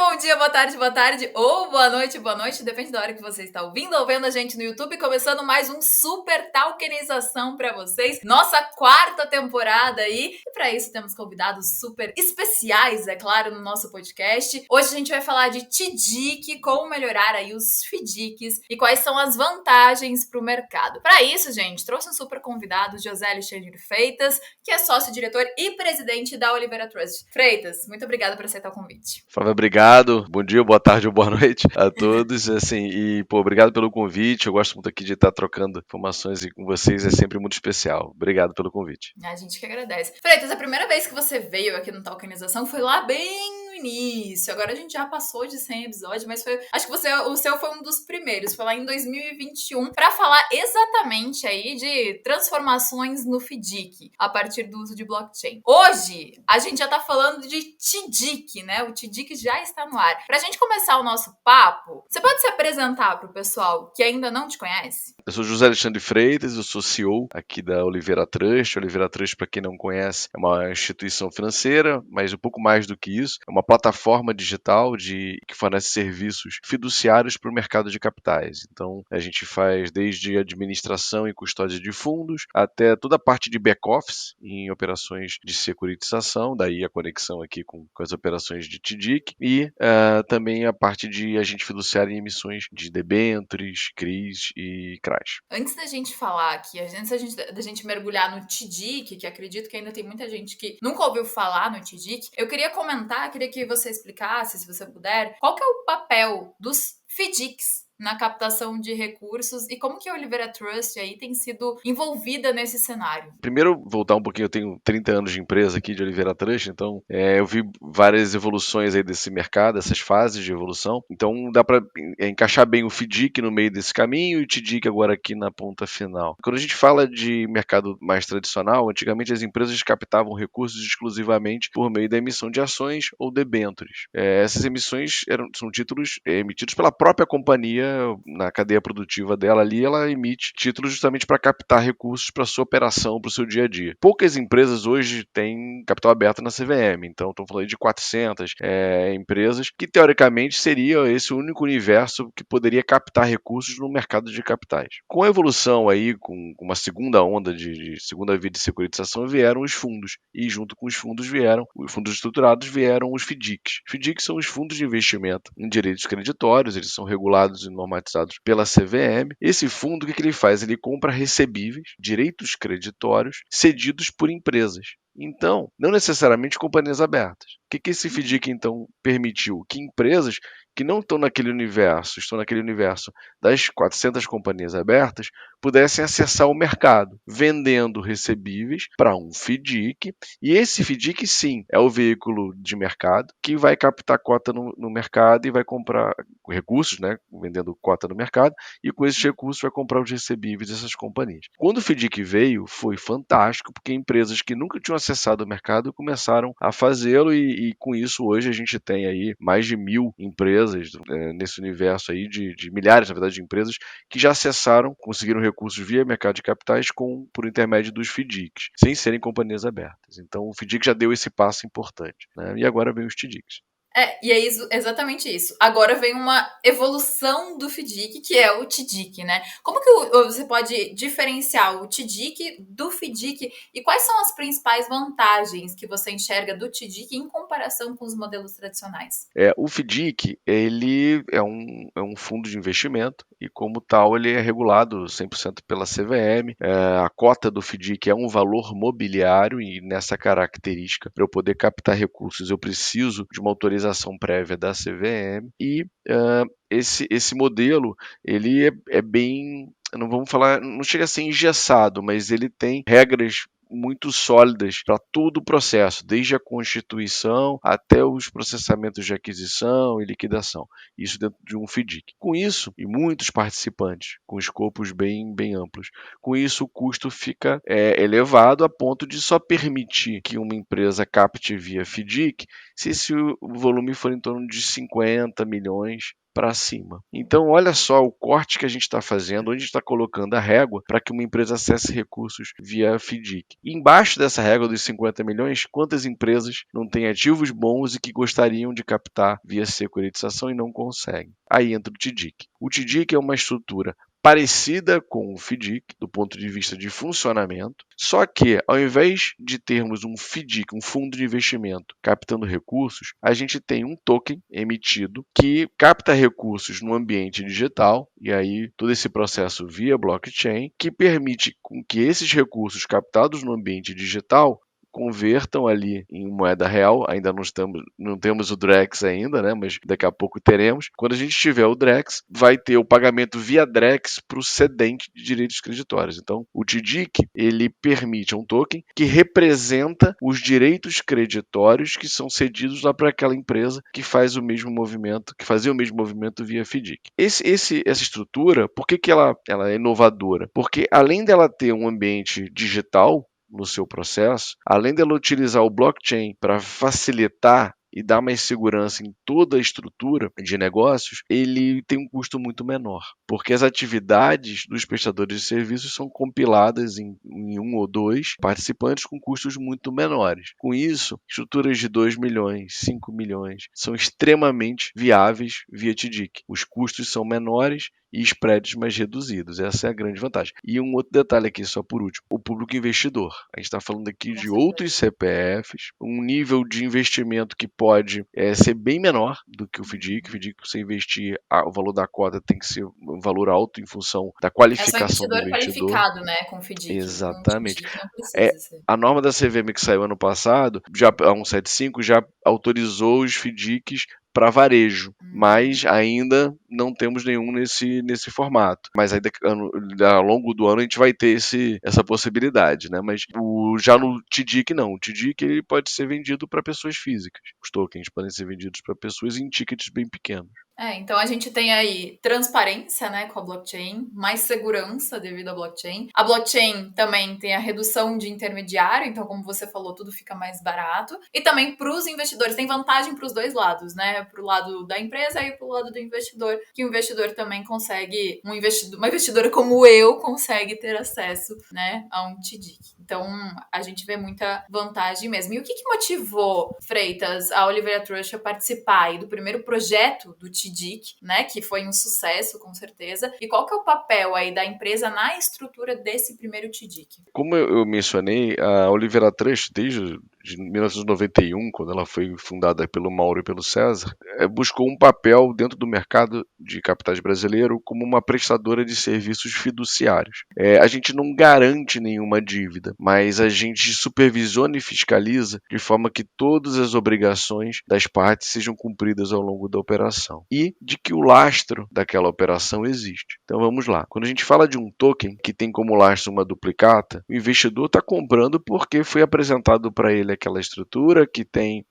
Bom dia, boa tarde ou boa noite, depende da hora que você está ouvindo ou vendo a gente no YouTube, começando mais um Super Talkenização para vocês, nossa quarta temporada aí, e para isso temos convidados super especiais, é claro, no nosso podcast. Hoje a gente vai falar de TDIC, como melhorar aí os FDICs e quais são as vantagens para o mercado. Para isso, gente, trouxe um super convidado, José Alexandre Freitas, que é sócio-diretor e presidente da Olivera Trust. Freitas, muito obrigada por aceitar o convite. Flávio, obrigado. Bom dia, boa tarde ou boa noite a todos. Obrigado pelo convite. Eu gosto muito aqui de estar trocando informações com vocês, é sempre muito especial. Obrigado pelo convite. A gente que agradece. Freitas, a primeira vez que você veio aqui no Talkenização foi lá bem no início. Agora a gente já passou de 100 episódios, mas acho que o seu foi um dos primeiros. Foi lá em 2021 para falar exatamente aí de transformações no FDIC a partir do uso de blockchain. Hoje a gente já tá falando de TDIC, né? O TDIC já está no ar. Pra gente começar o nosso papo, você pode se apresentar pro pessoal que ainda não te conhece? Eu sou José Alexandre Freitas, eu sou CEO aqui da Olivera Trust. A Olivera Trust, para quem não conhece, é uma instituição financeira, mas um pouco mais do que isso. É uma plataforma digital que fornece serviços fiduciários para o mercado de capitais. Então, a gente faz desde administração e custódia de fundos, até toda a parte de back-office em operações de securitização, daí a conexão aqui com as operações de TDIC, e também a parte de agente fiduciário em emissões de debêntures, CRIs e CRAs. Antes da gente falar aqui, antes da gente mergulhar no TDIC, que acredito que ainda tem muita gente que nunca ouviu falar no TDIC, eu queria queria que você explicasse, se você puder, qual que é o papel dos FDICs na captação de recursos e como que a Olivera Trust aí tem sido envolvida nesse cenário. Primeiro, voltar um pouquinho, eu tenho 30 anos de empresa aqui de Olivera Trust, então eu vi várias evoluções aí desse mercado, essas fases de evolução, então dá para encaixar bem o FDIC no meio desse caminho e o TDIC agora aqui na ponta final. Quando a gente fala de mercado mais tradicional, antigamente as empresas captavam recursos exclusivamente por meio da emissão de ações ou debêntures. Essas emissões são títulos emitidos pela própria companhia na cadeia produtiva dela ali, ela emite títulos justamente para captar recursos para sua operação, para o seu dia a dia. Poucas empresas hoje têm capital aberto na CVM, então estou falando de 400 empresas, que teoricamente seria esse o único universo que poderia captar recursos no mercado de capitais. Com a evolução aí, com uma segunda onda segunda via de securitização, vieram os fundos, e junto com os fundos estruturados vieram os FDICs. Os FDICs são os fundos de investimento em direitos creditórios, eles são regulados e normatizados pela CVM. Esse fundo, o que ele faz? Ele compra recebíveis, direitos creditórios, cedidos por empresas. Então, não necessariamente companhias abertas. O que esse FDIC, então, permitiu? Que empresas que não estão naquele universo, estão naquele universo das 400 companhias abertas, pudessem acessar o mercado, vendendo recebíveis para um FDIC, e esse FDIC, sim, é o veículo de mercado que vai captar cota no mercado e vai comprar recursos, né, vendendo cota no mercado, e com esses recursos vai comprar os recebíveis dessas companhias. Quando o FDIC veio, foi fantástico, porque empresas que nunca tinham acessado o mercado começaram a fazê-lo, e com isso hoje a gente tem aí mais de 1.000 empresas nesse universo aí de milhares, na verdade, de empresas que já acessaram, conseguiram recursos via mercado de capitais por intermédio dos FDICs, sem serem companhias abertas. Então o FDIC já deu esse passo importante, né? E agora vem os TDICs. E é exatamente isso. Agora vem uma evolução do FDIC, que é o TDIC, né? Como que você pode diferenciar o TDIC do FDIC e quais são as principais vantagens que você enxerga do TDIC em comparação com os modelos tradicionais? O FDIC, ele é um fundo de investimento e, como tal, ele é regulado 100% pela CVM. A cota do FDIC é um valor mobiliário e, nessa característica, para eu poder captar recursos, eu preciso de uma autorização prévia da CVM e esse modelo, ele é bem, não vamos falar, não chega a ser engessado, mas ele tem regras muito sólidas para todo o processo, desde a constituição até os processamentos de aquisição e liquidação. Isso dentro de um FDIC. Com isso, e muitos participantes, com escopos bem amplos, com isso o custo fica elevado a ponto de só permitir que uma empresa capte via FDIC se esse volume for em torno de 50 milhões para cima. Então, olha só o corte que a gente está fazendo, onde a gente está colocando a régua para que uma empresa acesse recursos via FDIC. E embaixo dessa régua dos 50 milhões, quantas empresas não têm ativos bons e que gostariam de captar via securitização e não conseguem? Aí entra o TDIC. O TDIC é uma estrutura parecida com o FDIC, do ponto de vista de funcionamento, só que, ao invés de termos um FDIC, um fundo de investimento, captando recursos, a gente tem um token emitido que capta recursos no ambiente digital, e aí todo esse processo via blockchain, que permite com que esses recursos captados no ambiente digital convertam ali em moeda real. Ainda não temos o Drex ainda, né? Mas daqui a pouco teremos. Quando a gente tiver o Drex, vai ter o pagamento via Drex para o cedente de direitos creditórios. Então, o TDIC, ele permite um token que representa os direitos creditórios que são cedidos lá para aquela empresa que faz o mesmo movimento, que fazia o mesmo movimento via FDIC. Essa estrutura, por que ela é inovadora? Porque além dela ter um ambiente digital no seu processo, além dela utilizar o blockchain para facilitar e dar mais segurança em toda a estrutura de negócios, ele tem um custo muito menor, porque as atividades dos prestadores de serviços são compiladas em um ou dois participantes com custos muito menores. Com isso, estruturas de 2 milhões, 5 milhões são extremamente viáveis via TDIC. Os custos são menores e spreads mais reduzidos. Essa é a grande vantagem. E um outro detalhe aqui, só por último, o público investidor. A gente está falando aqui de outros CPFs, um nível de investimento que pode ser bem menor do que o FDIC. O FDIC, para você investir, o valor da cota tem que ser um valor alto em função da qualificação do investidor. Qualificado, né, com o FDIC. Exatamente. Com o TDIC não precisa ser. A norma da CVM que saiu ano passado, a 175, já autorizou os FDICs para varejo, mas ainda não temos nenhum nesse formato. Mas aí ao longo do ano a gente vai ter essa possibilidade, né? Mas já no TDIC não. O TDIC ele pode ser vendido para pessoas físicas. Os tokens podem ser vendidos para pessoas em tickets bem pequenos. Então a gente tem aí transparência, né, com a blockchain, mais segurança devido à blockchain. A blockchain também tem a redução de intermediário, então como você falou, tudo fica mais barato. E também para os investidores, tem vantagem para os dois lados, né, para o lado da empresa e para o lado do investidor, que o investidor também consegue, uma investidora como eu consegue ter acesso, né, a um TDIC. Então a gente vê muita vantagem mesmo. E o que motivou, Freitas, a Oliveira Trust a participar aí do primeiro projeto do TDIC, né, que foi um sucesso, com certeza. E qual que é o papel aí da empresa na estrutura desse primeiro TDIC? Como eu mencionei, a Oliveira Trust, desde 1991, quando ela foi fundada pelo Mauro e pelo César, buscou um papel dentro do mercado de capitais brasileiro como uma prestadora de serviços fiduciários. A gente não garante nenhuma dívida, mas a gente supervisiona e fiscaliza de forma que todas as obrigações das partes sejam cumpridas ao longo da operação e de que o lastro daquela operação existe. Então vamos lá. Quando a gente fala de um token que tem como lastro uma duplicata, o investidor está comprando porque foi apresentado para ele aquela estrutura que tem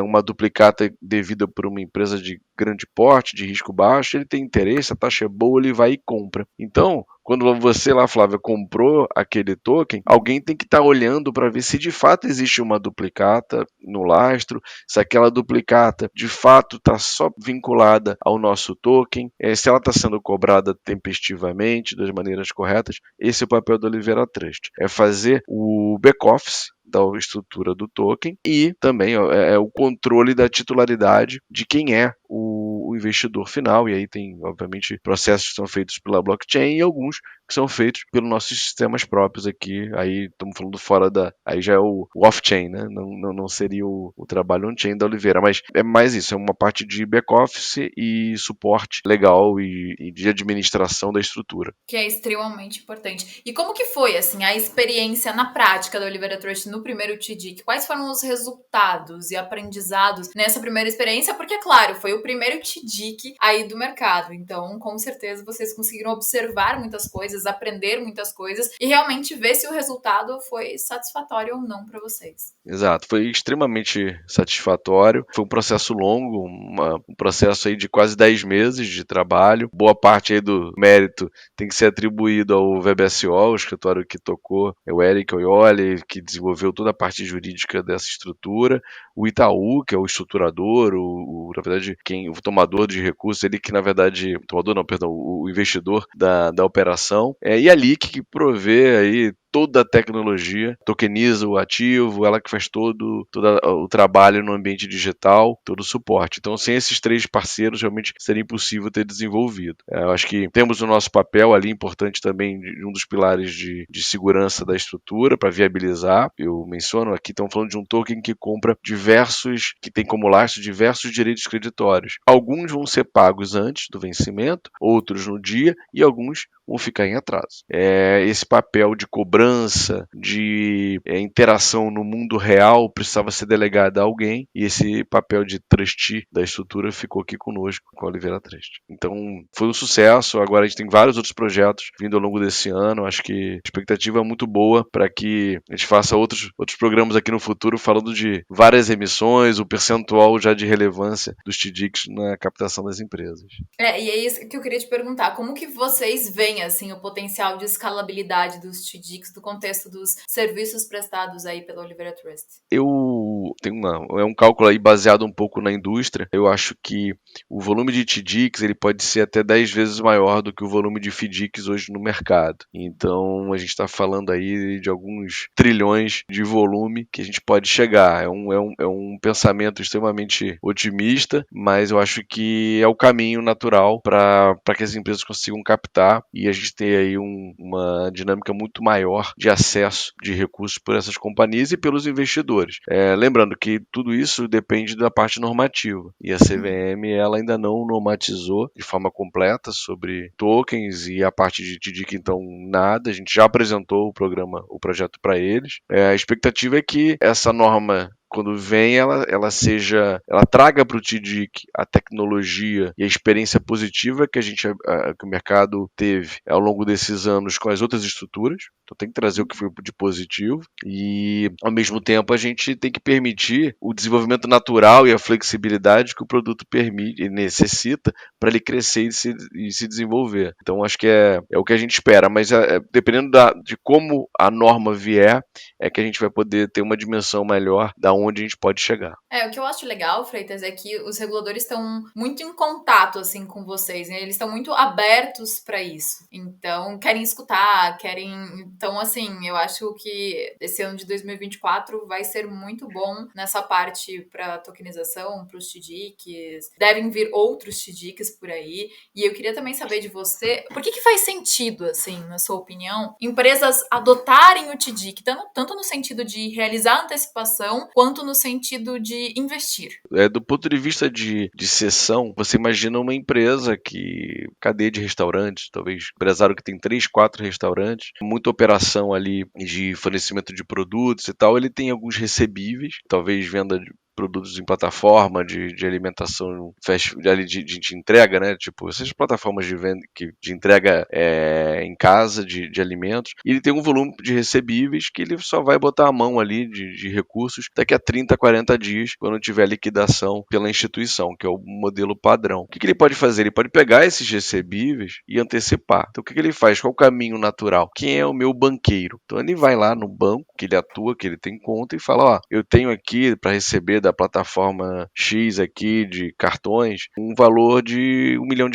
uma duplicata devida por uma empresa de grande porte, de risco baixo, ele tem interesse, a taxa é boa, ele vai e compra. Então, quando você lá, Flávia, comprou aquele token, alguém tem que estar olhando para ver se de fato existe uma duplicata no lastro, se aquela duplicata de fato está só vinculada ao nosso token, se ela está sendo cobrada tempestivamente, das maneiras corretas. Esse é o papel do Oliveira Trust, é fazer o back-office da estrutura do token e também o controle da titularidade de quem é o investidor final, e aí tem, obviamente, processos que são feitos pela blockchain e alguns que são feitos pelos nossos sistemas próprios aqui. Aí estamos falando fora aí já é o off-chain, né? Não seria o trabalho on-chain da Oliveira, mas é mais isso, é uma parte de back-office e suporte legal e de administração da estrutura. Que é extremamente importante. E como que foi, assim, a experiência na prática da Oliveira Trust no primeiro TDIC? Quais foram os resultados e aprendizados nessa primeira experiência? Porque, claro, foi o primeiro TDIC aí do mercado. Então, com certeza, vocês conseguiram observar muitas coisas, aprender muitas coisas e realmente ver se o resultado foi satisfatório ou não para vocês. Exato, foi extremamente satisfatório. Foi um processo longo, um processo aí de quase 10 meses de trabalho. Boa parte aí do mérito tem que ser atribuído ao VBSO, o escritório que tocou, é o Eric Oioli, que desenvolveu toda a parte jurídica dessa estrutura. O Itaú, que é o estruturador, na verdade, o tomador de recursos, ele que na verdade, tomador não, perdão, o investidor da operação, e a LIC que provê aí toda a tecnologia, tokeniza o ativo, ela que faz todo o trabalho no ambiente digital, todo o suporte. Então, sem esses três parceiros, realmente seria impossível ter desenvolvido. Eu acho que temos o nosso papel ali, importante também, um dos pilares de segurança da estrutura para viabilizar. Eu menciono aqui, estamos falando de um token que compra que tem como lastro diversos direitos creditórios. Alguns vão ser pagos antes do vencimento, outros no dia e alguns vão ficar em atraso. Esse papel de cobrança, de interação no mundo real precisava ser delegado a alguém e esse papel de trustee da estrutura ficou aqui conosco, com a Olivera Trust. Então, foi um sucesso. Agora a gente tem vários outros projetos vindo ao longo desse ano. Acho que a expectativa é muito boa para que a gente faça outros programas aqui no futuro falando de várias emissões, o percentual já de relevância dos TDICs na captação das empresas. E é isso que eu queria te perguntar. Como que vocês veem, assim, o potencial de escalabilidade dos TDICs do contexto dos serviços prestados aí pela Olivera Trust? Eu tenho um cálculo aí baseado um pouco na indústria. Eu acho que o volume de TDICs ele pode ser até 10 vezes maior do que o volume de FDICs hoje no mercado. Então, a gente está falando aí de alguns trilhões de volume que a gente pode chegar. É um pensamento extremamente otimista, mas eu acho que é o caminho natural para que as empresas consigam captar e a gente ter aí uma dinâmica muito maior de acesso de recursos por essas companhias e pelos investidores. Lembrando que tudo isso depende da parte normativa e a CVM ela ainda não normatizou de forma completa sobre tokens e a parte de TDIC, então nada. A gente já apresentou o projeto para eles. A expectativa é que essa norma, quando vem, ela traga para o TDIC a tecnologia e a experiência positiva que que o mercado teve ao longo desses anos com as outras estruturas. Então tem que trazer o que foi de positivo e, ao mesmo tempo, a gente tem que permitir o desenvolvimento natural e a flexibilidade que o produto permite e necessita para ele crescer e se desenvolver. Então acho que é o que a gente espera, mas dependendo de como a norma vier, é que a gente vai poder ter uma dimensão melhor da onde a gente pode chegar. O que eu acho legal, Freitas, é que os reguladores estão muito em contato assim com vocês, né? Eles estão muito abertos para isso. Então, querem escutar, Então, assim, eu acho que esse ano de 2024 vai ser muito bom nessa parte para tokenização, para os TDICs. Devem vir outros TDICs por aí. E eu queria também saber de você, por que faz sentido, assim, na sua opinião, empresas adotarem o TDIC, tanto no sentido de realizar antecipação, quanto no sentido de investir? Do ponto de vista de cessão, você imagina uma empresa cadeia de restaurantes, talvez empresário que tem 3, 4 restaurantes, muita operação ali de fornecimento de produtos e tal, ele tem alguns recebíveis, talvez venda de produtos em plataforma de alimentação de entrega, né? Tipo, essas plataformas de venda de entrega em casa de alimentos. E ele tem um volume de recebíveis que ele só vai botar a mão ali de recursos daqui a 30, 40 dias, quando tiver liquidação pela instituição, que é o modelo padrão. O que ele pode fazer? Ele pode pegar esses recebíveis e antecipar. Então, o que ele faz? Qual o caminho natural? Quem é o meu banqueiro? Então, ele vai lá no banco que ele atua, que ele tem conta, e fala: eu tenho aqui para receber da plataforma X aqui de cartões um valor de R$1 milhão.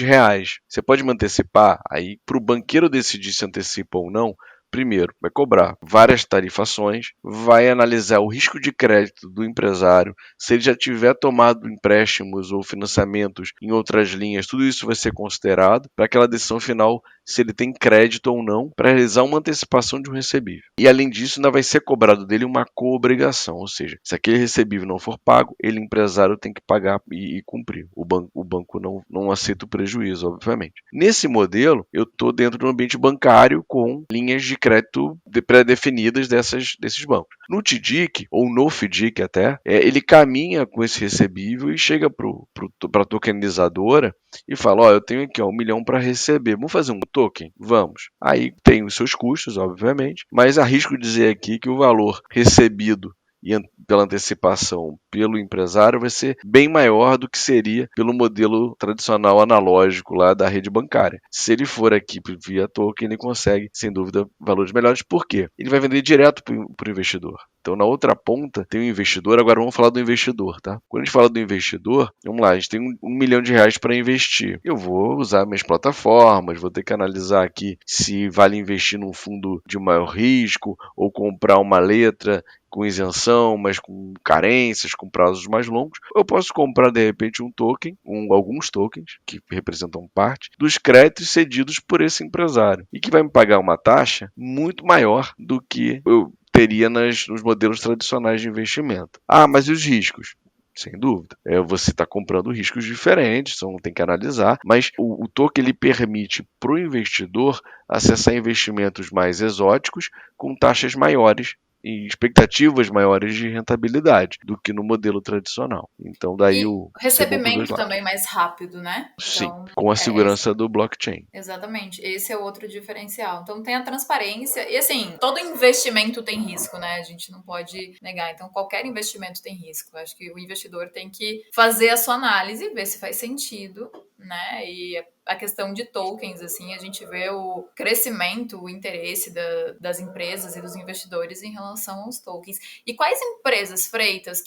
Você pode me antecipar? Aí, para o banqueiro decidir se antecipa ou não, primeiro, vai cobrar várias tarifações, vai analisar o risco de crédito do empresário, se ele já tiver tomado empréstimos ou financiamentos em outras linhas, tudo isso vai ser considerado para aquela decisão final, se ele tem crédito ou não, para realizar uma antecipação de um recebível. E além disso, ainda vai ser cobrado dele uma coobrigação, ou seja, se aquele recebível não for pago, ele, empresário, tem que pagar e cumprir. O banco não aceita o prejuízo, obviamente. Nesse modelo, eu estou dentro do ambiente bancário com linhas de crédito pré-definidas desses bancos. No TDIC, ou no FDIC até, ele caminha com esse recebível e chega para a tokenizadora e fala: eu tenho aqui R$1 milhão para receber, vamos fazer um token? Vamos. Aí tem os seus custos, obviamente, mas arrisco dizer aqui que o valor recebido e pela antecipação pelo empresário vai ser bem maior do que seria pelo modelo tradicional analógico lá da rede bancária. Se ele for aqui via token, ele consegue, sem dúvida, valores melhores. Por quê? Ele vai vender direto para o investidor. Então, na outra ponta, tem o investidor. Agora, vamos falar do investidor, tá? Quando a gente fala do investidor, vamos lá, a gente tem um milhão de reais para investir. Eu vou usar minhas plataformas, vou ter que analisar aqui se vale investir num fundo de maior risco ou comprar uma letra com isenção, mas com carências, com prazos mais longos. Eu posso comprar, de repente, um token, alguns tokens, que representam parte, dos créditos cedidos por esse empresário, e que vai me pagar uma taxa muito maior do que eu teria nos modelos tradicionais de investimento. Ah, mas e os riscos? Sem dúvida. Você está comprando riscos diferentes, então tem que analisar, mas o token ele permite para o investidor acessar investimentos mais exóticos com taxas maiores e expectativas maiores de rentabilidade do que no modelo tradicional. Então, daí E isso é bom para os dois recebimento lados. também mais rápido, né? Sim, Então, com a segurança do blockchain. exatamente. Esse é outro diferencial. Então tem a transparência e assim, todo investimento tem risco, né? A gente não pode negar. Então qualquer investimento tem risco. Acho que o investidor tem que fazer a sua análise, ver se faz sentido, né? E a questão de tokens, assim, a gente vê o crescimento, o interesse das empresas e dos investidores em relação aos tokens. E quais empresas, Freitas,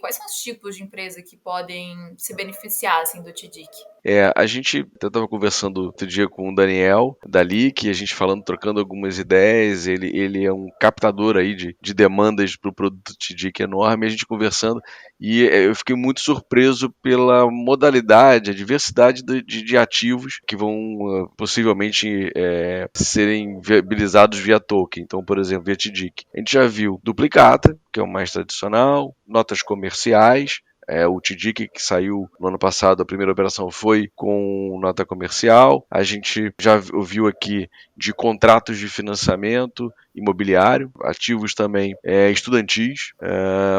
quais são os tipos de empresa que podem se beneficiar, assim, do TDIC? A gente estava conversando outro dia com o Daniel dali, que a gente falando, trocando algumas ideias. Ele é um captador aí de demandas para o produto TDIC enorme. A gente conversando e eu fiquei muito surpreso pela modalidade, a diversidade de ativos que vão possivelmente serem viabilizados via token. Então, por exemplo, via TDIC. A gente já viu duplicata, que é o mais tradicional, notas comerciais. O TDIC que saiu no ano passado, a primeira operação foi com nota comercial. A gente já ouviu aqui de contratos de financiamento imobiliário, ativos também estudantis,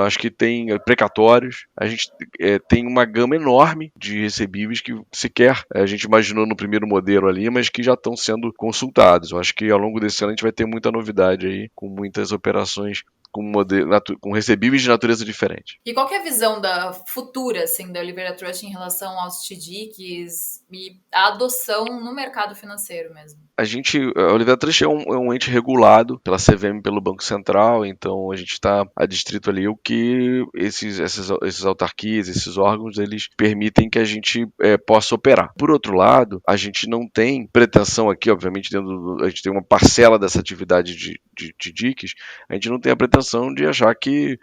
acho que tem precatórios. A gente tem uma gama enorme de recebíveis que sequer a gente imaginou no primeiro modelo ali, mas que já estão sendo consultados. Eu acho que ao longo desse ano a gente vai ter muita novidade aí, com muitas operações com recebíveis de natureza diferente. E qual que é a visão da futura, assim, da Olivera Trust em relação aos TDICs e a adoção no mercado financeiro mesmo? A Olivera Trust é um ente regulado pela CVM, pelo Banco Central, então a gente está adstrito ali o que esses autarquias, esses órgãos, eles permitem que a gente possa operar. Por outro lado, a gente não tem pretensão aqui, obviamente, a gente tem uma parcela dessa atividade de DICs, a gente não tem a pretensão de achar que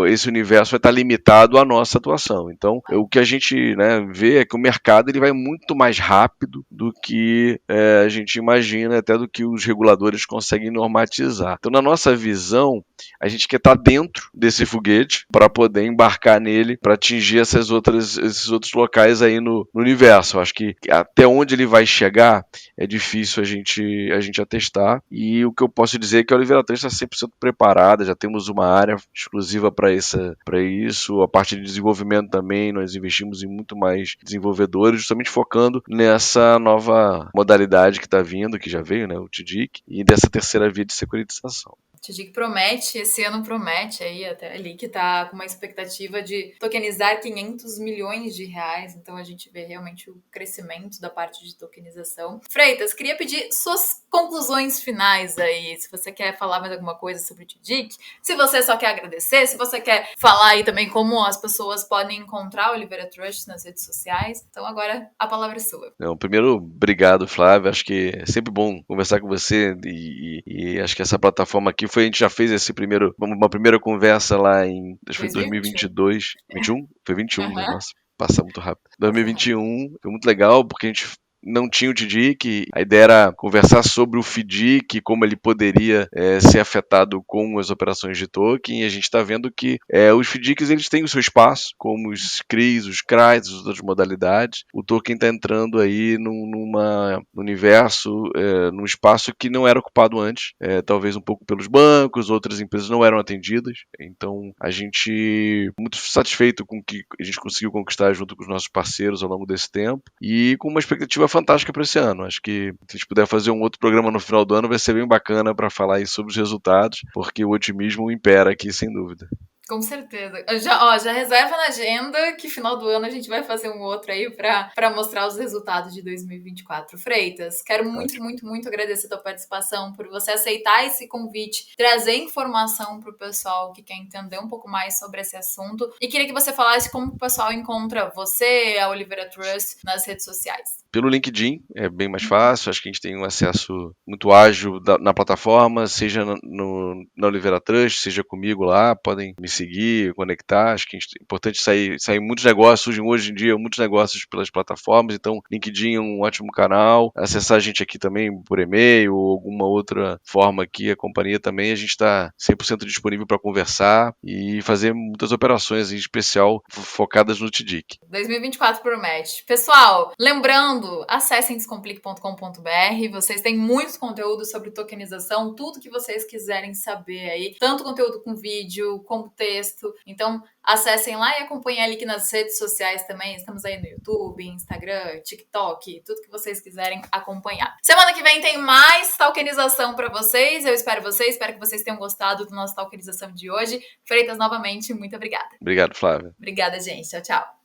esse universo vai estar limitado à nossa atuação. Então, o que a gente vê é que o mercado ele vai muito mais rápido do que a gente imagina, até do que os reguladores conseguem normatizar. Então, na nossa visão, a gente quer estar dentro desse foguete para poder embarcar nele, para atingir esses outros locais aí no universo. Eu acho que até onde ele vai chegar é difícil a gente atestar. E o que eu posso dizer é que a Olivera Trust está 100% preparada, já temos uma área exclusiva para isso. A parte de desenvolvimento também, nós investimos em muito mais desenvolvedores, justamente focando nessa nova modalidade que está vindo, que já veio, né, o TDIC, e dessa terceira via de securitização. TDIC promete, esse ano promete aí, até ali que tá com uma expectativa de tokenizar 500 milhões de reais, então a gente vê realmente o crescimento da parte de tokenização. Freitas, queria pedir suas conclusões finais aí, se você quer falar mais alguma coisa sobre o TDIC, se você só quer agradecer, se você quer falar aí também como as pessoas podem encontrar o Olivera Trust nas redes sociais, então agora a palavra é sua. Não, primeiro, obrigado, Flávio, acho que é sempre bom conversar com você e acho que essa plataforma aqui a gente já fez uma primeira conversa lá em, acho que foi 2022, 21? Foi 21, né? Nossa, passa muito rápido. 2021, foi muito legal porque a gente não tinha o TDIC, a ideia era conversar sobre o FDIC, como ele poderia ser afetado com as operações de token, e a gente está vendo que os FDICs eles têm o seu espaço, como os CRIs, os CRAs, as outras modalidades. O token está entrando aí num universo, num espaço que não era ocupado antes, talvez um pouco pelos bancos, outras empresas não eram atendidas, então a gente muito satisfeito com o que a gente conseguiu conquistar junto com os nossos parceiros ao longo desse tempo, e com uma expectativa fantástica para esse ano. Acho que se a gente puder fazer um outro programa no final do ano, vai ser bem bacana para falar aí sobre os resultados, porque o otimismo impera aqui, sem dúvida. Com certeza. Já reserva na agenda que final do ano a gente vai fazer um outro aí para mostrar os resultados de 2024. Freitas, quero muito, Ótimo. muito, muito agradecer a tua participação, por você aceitar esse convite, trazer informação para o pessoal que quer entender um pouco mais sobre esse assunto. E queria que você falasse como o pessoal encontra você, a Olivera Trust, nas redes sociais. Pelo LinkedIn é bem mais fácil, acho que a gente tem um acesso muito ágil na plataforma, seja na Oliveira Trust, seja comigo lá, podem me seguir, conectar, acho que é importante sair muitos negócios, surgem hoje em dia muitos negócios pelas plataformas, então LinkedIn é um ótimo canal, acessar a gente aqui também por e-mail ou alguma outra forma aqui, a companhia também, a gente está 100% disponível para conversar e fazer muitas operações, em especial focadas no TDIC. 2024 promete. Pessoal, lembrando, acessem descomplique.com.br. Vocês têm muitos conteúdos sobre tokenização, tudo que vocês quiserem saber aí, tanto conteúdo com vídeo, como texto. Então, acessem lá e acompanhem ali aqui nas redes sociais também. Estamos aí no YouTube, Instagram, TikTok, tudo que vocês quiserem acompanhar. Semana que vem tem mais tokenização para vocês. Eu espero que vocês tenham gostado do nosso tokenização de hoje. Freitas, novamente, muito obrigada. Obrigado, Flávia. Obrigada, gente. Tchau, tchau.